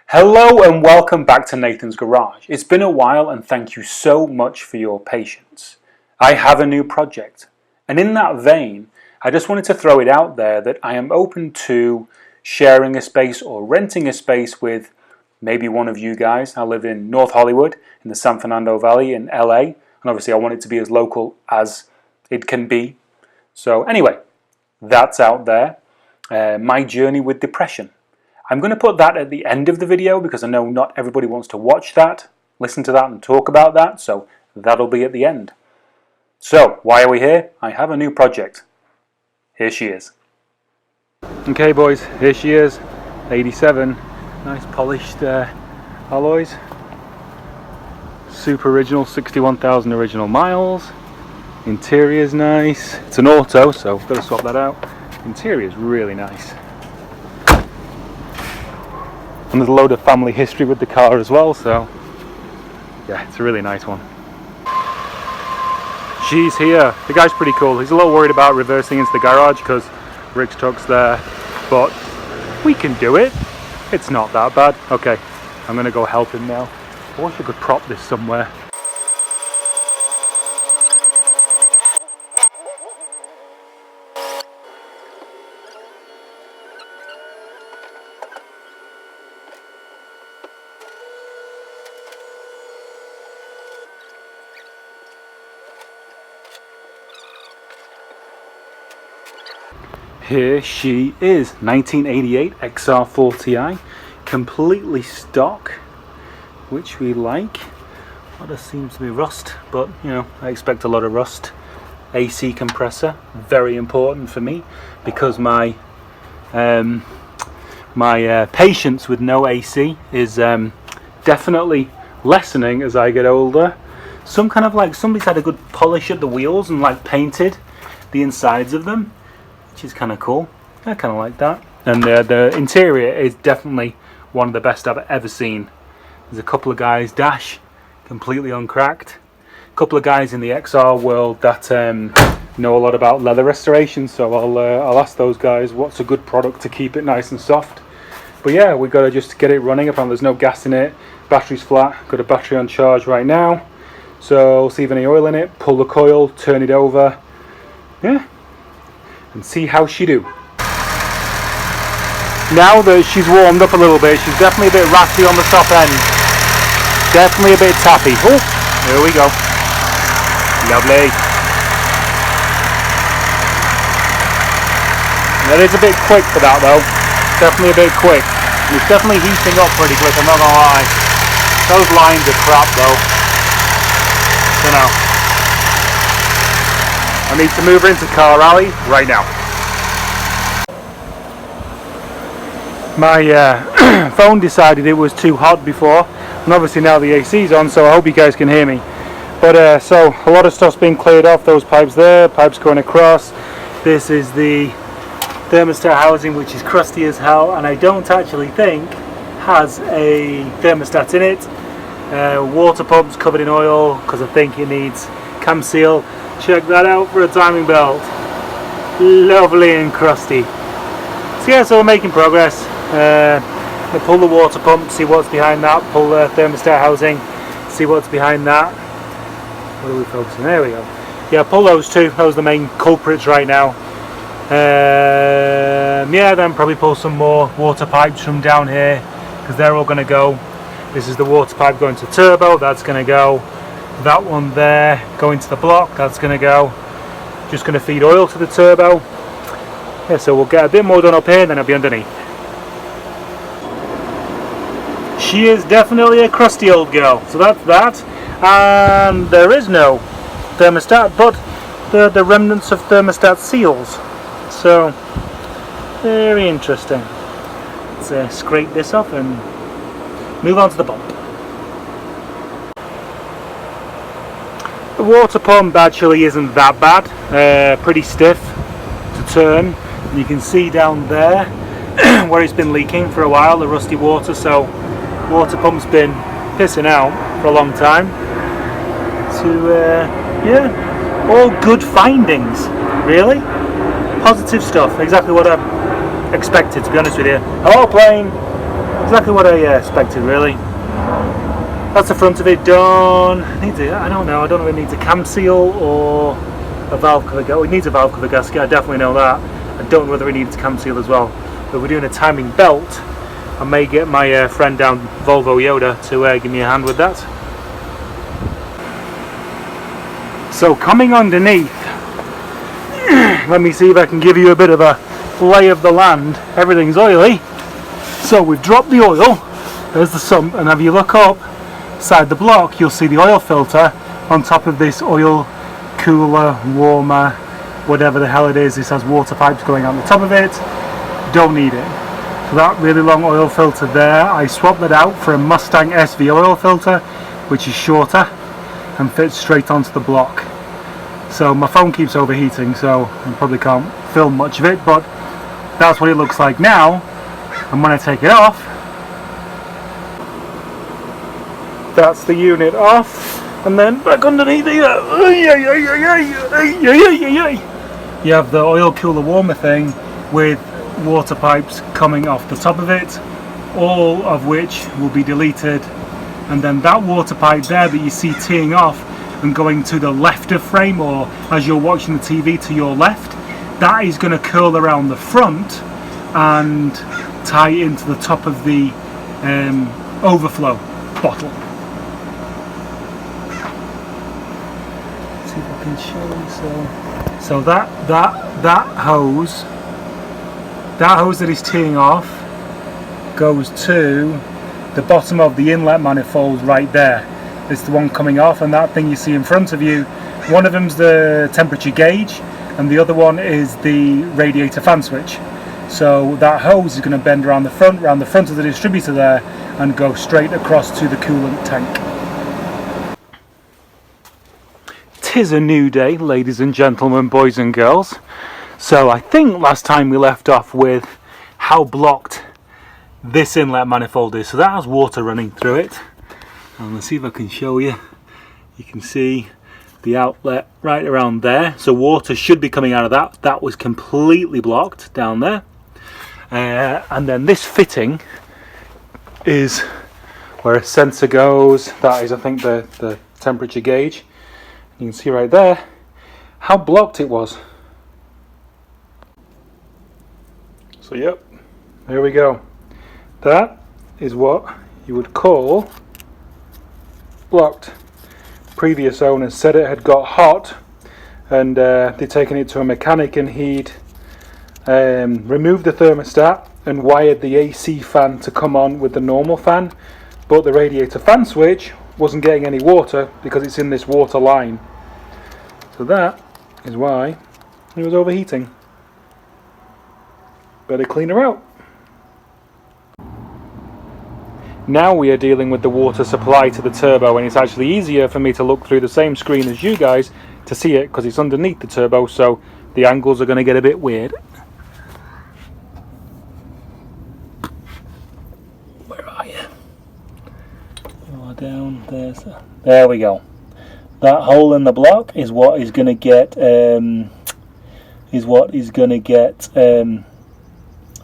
Hello and welcome back to Nathan's Garage. It's been a while and thank you so much for your patience. I have a new project, and in that vein, I just wanted to throw it out there that I am open to sharing a space or renting a space with maybe one of you guys. I live in North Hollywood in the San Fernando Valley in LA, and obviously I want it to be as local as it can be. So anyway, that's out there. My journey with depression. I'm going to put that at the end of the video because I know not everybody wants to watch that, listen to that and talk about that, so that'll be at the end. So, why are we here? I have a new project. Here she is. Okay boys, here she is, 87, nice polished alloys, super original, 61,000 original miles, interior's nice, it's an auto so I've got to swap that out, interior's really nice. And there's a load of family history with the car as well, so yeah, it's a really nice one. She's here. The guy's pretty cool. He's a little worried about reversing into the garage because Rick's truck's there, but we can do it. It's not that bad. Okay, I'm gonna go help him now. I wish I could prop this somewhere. Here she is, 1988 XR4Ti, completely stock, which we like. A lot of seems to be rust, but you know, I expect a lot of rust. AC compressor, very important for me because my patience with no AC is definitely lessening as I get older. Some kind of like somebody's had a good polish at the wheels and like painted the insides of them, which is kind of cool. I kind of like that. And the interior is definitely one of the best I've ever seen. There's a couple of guys dash completely uncracked. A couple of guys in the XR world that know a lot about leather restoration, so I'll ask those guys what's a good product to keep it nice and soft. But yeah, we've got to just get it running. Apparently there's no gas in it, battery's flat, got a battery on charge right now, so see if any oil in it, pull the coil, turn it over, yeah, and see how she do. Now that she's warmed up a little bit, she's definitely a bit ratty on the top end. Definitely a bit tappy. Oh, there we go. Lovely. That is a bit quick for that though. Definitely a bit quick. And it's definitely heating up pretty quick, I'm not gonna lie. Those lines are crap though. Dunno. I need to move her into Car Rally right now. My phone decided it was too hot before, and obviously now the AC's on, so I hope you guys can hear me. But so a lot of stuff's been cleared off, those pipes there, pipes going across. This is the thermostat housing, which is crusty as hell, and I don't actually think has a thermostat in it. Water pump's covered in oil because I think it needs cam seal. Check that out for a timing belt. Lovely and crusty. So yeah, so we're making progress. We'll pull the water pump, see what's behind that, pull the thermostat housing, see what's behind that. What are we focusing? There we go. Yeah, pull those two, those are the main culprits right now. Yeah, then probably pull some more water pipes from down here, because they're all going to go. This is the water pipe going to turbo, that's going to go. That one there going to the block, that's going to go. Just going to feed oil to the turbo. Yeah, so we'll get a bit more done up here and then it'll be underneath. She is definitely a crusty old girl, so that's that. And there is no thermostat, but the remnants of thermostat seals. So, very interesting. Let's scrape this off and move on to the pump. The water pump actually isn't that bad, pretty stiff to turn. And you can see down there where it's been leaking for a while, the rusty water, so water pump's been pissing out for a long time. So yeah, all good findings, really. Positive stuff, exactly what I expected, to be honest with you. Hello plane! Exactly what I expected, really. That's the front of it done. I don't know if it needs a cam seal or a valve cover gasket. It needs a valve cover gasket, I definitely know that. I don't know whether it needs a cam seal as well. But we're doing a timing belt. I may get my friend down Volvo Yoda to give me a hand with that. So coming underneath, let me see if I can give you a bit of a lay of the land. Everything's oily. So we've dropped the oil. There's the sump, and if you look up inside the block, you'll see the oil filter on top of this oil cooler, warmer, whatever the hell it is. This has water pipes going on the top of it. Don't need it. So that really long oil filter there, I swapped that out for a Mustang SV oil filter, which is shorter and fits straight onto the block. So my phone keeps overheating, so I probably can't film much of it, but that's what it looks like now. And when I take it off, that's the unit off, and then back underneath here, you have the oil cooler warmer thing with water pipes coming off the top of it, all of which will be deleted, and then that water pipe there that you see teeing off and going to the left of frame, or as you're watching the TV to your left, that is going to curl around the front and tie into the top of the overflow bottle. Let's see if I can show you. So that hose that is teeing off goes to the bottom of the inlet manifold right there. It's the one coming off, and that thing you see in front of you, one of them's the temperature gauge and the other one is the radiator fan switch. So that hose is going to bend around the front of the distributor there and go straight across to the coolant tank. 'Tis a new day, ladies and gentlemen, boys and girls. So I think last time we left off with how blocked this inlet manifold is. So that has water running through it. And let's see if I can show you. You can see the outlet right around there. So water should be coming out of that. That was completely blocked down there. And then this fitting is where a sensor goes. That is, I think, the temperature gauge. You can see right there how blocked it was. So yep, there we go. That is what you would call blocked. Previous owners said it had got hot, and they'd taken it to a mechanic, and he'd removed the thermostat and wired the AC fan to come on with the normal fan, but the radiator fan switch wasn't getting any water because it's in this water line. So that is why it was overheating. Better clean her out. Now we are dealing with the water supply to the turbo, and it's actually easier for me to look through the same screen as you guys to see it because it's underneath the turbo, so the angles are going to get a bit weird. Where are you? Oh, down there. There we go. That hole in the block is what is going to get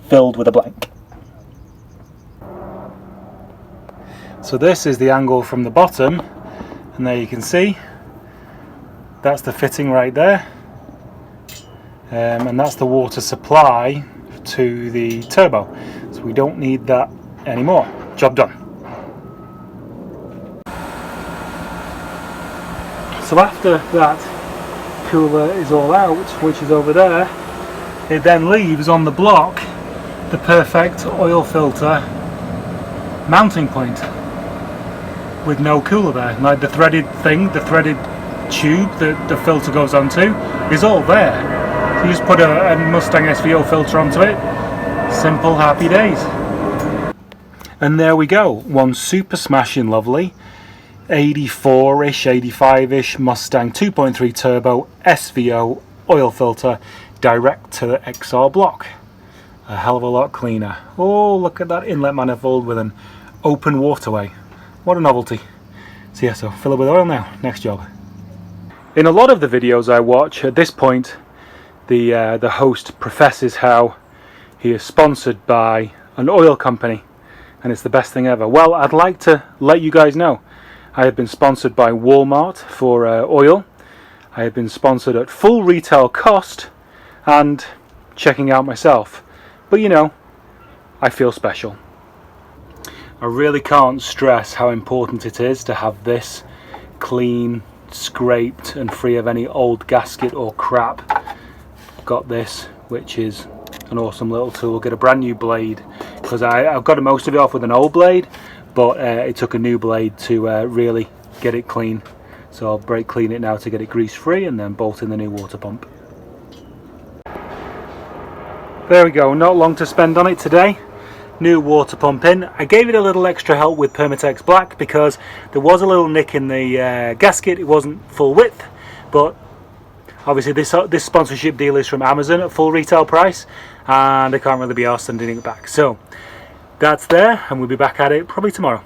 filled with a blank. So this is the angle from the bottom, and there you can see that's the fitting right there, and that's the water supply to the turbo, so we don't need that anymore. Job done. So after that cooler is all out, which is over there, it then leaves on the block the perfect oil filter mounting point with no cooler there. Like the threaded thing, the threaded tube that the filter goes onto is all there. So you just put a Mustang SVO filter onto it. Simple, happy days. And there we go. One super smashing lovely 84-ish, 85-ish Mustang 2.3 turbo SVO oil filter direct to the XR block. A hell of a lot cleaner. Oh, look at that inlet manifold with an open waterway. What a novelty. So yeah, so fill it with oil now. Next job. In a lot of the videos I watch, at this point, the host professes how he is sponsored by an oil company. and it's the best thing ever. Well, I'd like to let you guys know I have been sponsored by Walmart for oil. I have been sponsored at full retail cost and checking out myself. But you know, I feel special. I really can't stress how important it is to have this clean, scraped and free of any old gasket or crap. Got this, which is an awesome little tool. Get a brand new blade, because I've got most of it off with an old blade, but it took a new blade to really get it clean. So I'll brake clean it now to get it grease free and then bolt in the new water pump. There we go, not long to spend on it today. New water pump in. I gave it a little extra help with Permatex Black because there was a little nick in the gasket. It wasn't full width, but obviously this sponsorship deal is from Amazon at full retail price, and I can't really be arsed sending it back. So that's there, and we'll be back at it probably tomorrow.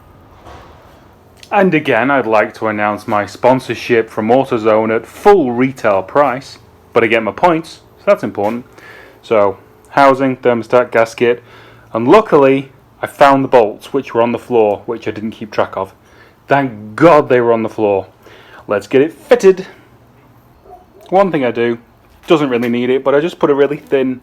And again, I'd like to announce my sponsorship from AutoZone at full retail price, but I get my points, so that's important. So housing, thermostat, gasket. And luckily, I found the bolts, which were on the floor, which I didn't keep track of. Thank God they were on the floor. Let's get it fitted. One thing I do, doesn't really need it, but I just put a really thin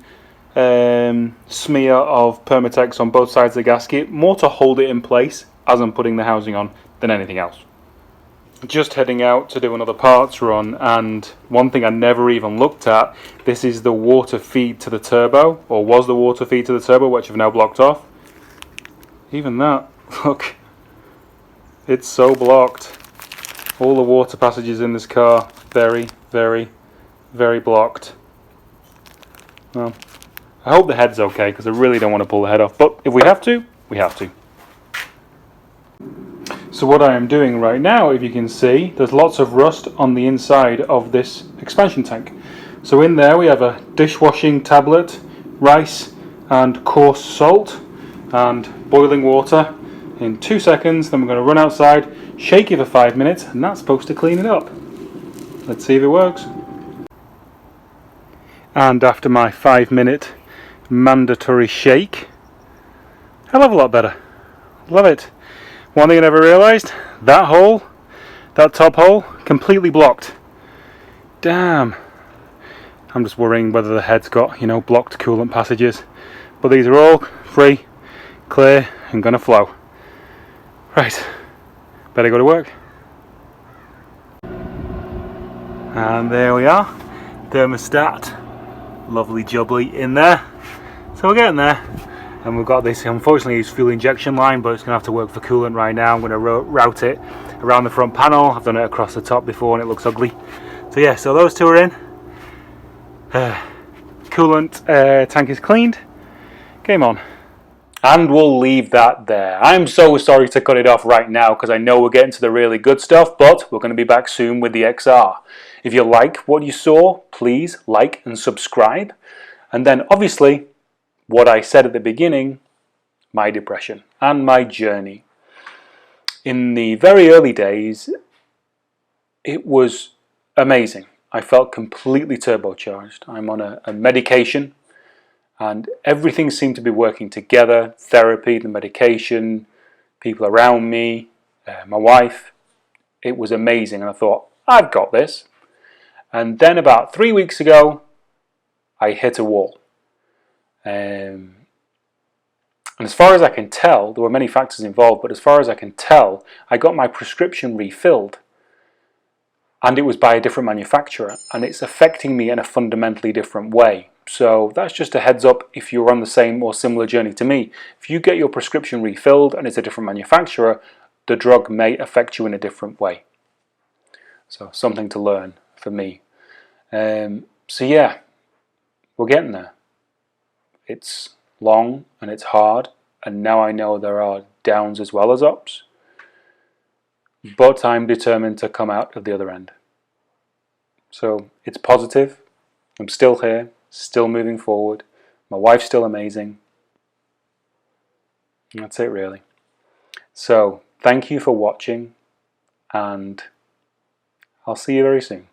smear of Permatex on both sides of the gasket, more to hold it in place as I'm putting the housing on than anything else. Just heading out to do another parts run, and one thing I never even looked at, this is the water feed to the turbo, or was the water feed to the turbo, which I've now blocked off. Even that, look, it's so blocked. All the water passages in this car, very, very, very blocked. Well, I hope the head's okay, because I really don't want to pull the head off, but if we have to, we have to. So what I am doing right now, if you can see, there's lots of rust on the inside of this expansion tank. So in there we have a dishwashing tablet, rice and coarse salt and boiling water in 2 seconds. Then we're going to run outside, shake it for 5 minutes, and that's supposed to clean it up. Let's see if it works. And after my 5-minute mandatory shake, hell of a lot better. Love it. One thing I never realised, that hole, that top hole, completely blocked. Damn. I'm just worrying whether the head's got, blocked coolant passages. But these are all free, clear, and gonna flow. Right, better go to work. And there we are, thermostat, lovely jubbly in there. So we're getting there. And we've got this, unfortunately it's fuel injection line, but it's going to have to work for coolant right now. I'm going to route it around the front panel. I've done it across the top before and it looks ugly. So yeah, so those two are in. Coolant tank is cleaned. Game on. And we'll leave that there. I'm so sorry to cut it off right now because I know we're getting to the really good stuff, but we're going to be back soon with the XR. If you like what you saw, please like and subscribe. And then obviously, what I said at the beginning, my depression and my journey. In the very early days, it was amazing. I felt completely turbocharged. I'm on a medication and everything seemed to be working together. Therapy, the medication, people around me, my wife. It was amazing and I thought, I've got this. And then about 3 weeks ago, I hit a wall. And as far as I can tell, there were many factors involved, but as far as I can tell, I got my prescription refilled and it was by a different manufacturer and it's affecting me in a fundamentally different way. So that's just a heads up if you're on the same or similar journey to me. If you get your prescription refilled and it's a different manufacturer, the drug may affect you in a different way. So something to learn for me. So yeah, we're getting there. It's long and it's hard, and now I know there are downs as well as ups, but I'm determined to come out of the other end. So it's positive. I'm still here, still moving forward. My wife's still amazing. And that's it really. So thank you for watching, and I'll see you very soon.